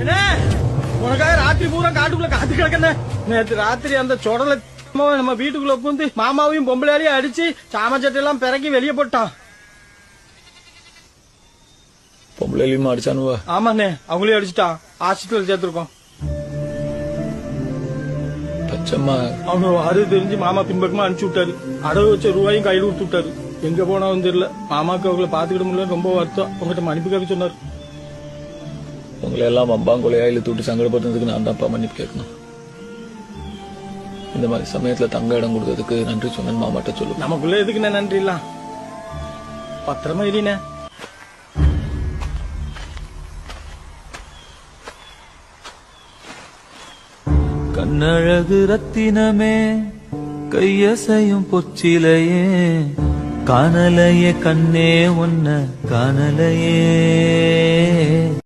என்ன உனக்காக ராத்திரி பூரா காட்டுக்குள்ள காத்து கிடக்கண்ணே. நேற்று ராத்திரி அந்த சொடல நம்ம வீட்டுக்குள்ள பூந்து மாமாவையும் பொம்பளையாலையும் அடிச்சு சாமச்சட்டெல்லாம் பிறக்கி வெளியே போட்டான். பொம்பளையிலுமா அடிச்சானுவா? ஆமாண்ணே, அவங்களையும் அடிச்சுட்டான். ஹாஸ்பிட்டல் சேர்த்திருக்கோம். பச்சம்மா அவனு அது தெரிஞ்சு மாமா பின்பக்கமா அனுப்பிச்சு விட்டாரு. அடவு வச்ச ரூபாயும் கையில் கொடுத்து விட்டாரு. எங்க போனாவும் தெரியல. மாமாக்கு அவங்களை பாத்துக்கிட முடியல, ரொம்ப வருத்தம். உங்ககிட்ட மன்னிப்பு கேட்க சொன்னாரு. உங்களை எல்லாம் அம்பாங்குலையா இழுத்து விட்டு சங்கடப்படுறதுக்கு நான் தான்ப்பா மன்னிப்பு கேட்கணும். இந்த மாதிரி சமயத்துல தங்க இடம் கொடுத்ததுக்கு நன்றி சொன்னேன் மாமாட்ட சொல்லு. நமக்குள்ள எதுக்குண்ணே நன்றி இல்ல, பத்திரமா இல்லைண்ணே. கண்ணழகு ரத்தினமே கையசையும் பொச்சிலையே காணலையே கண்ணே ஒன்ன காணலையே.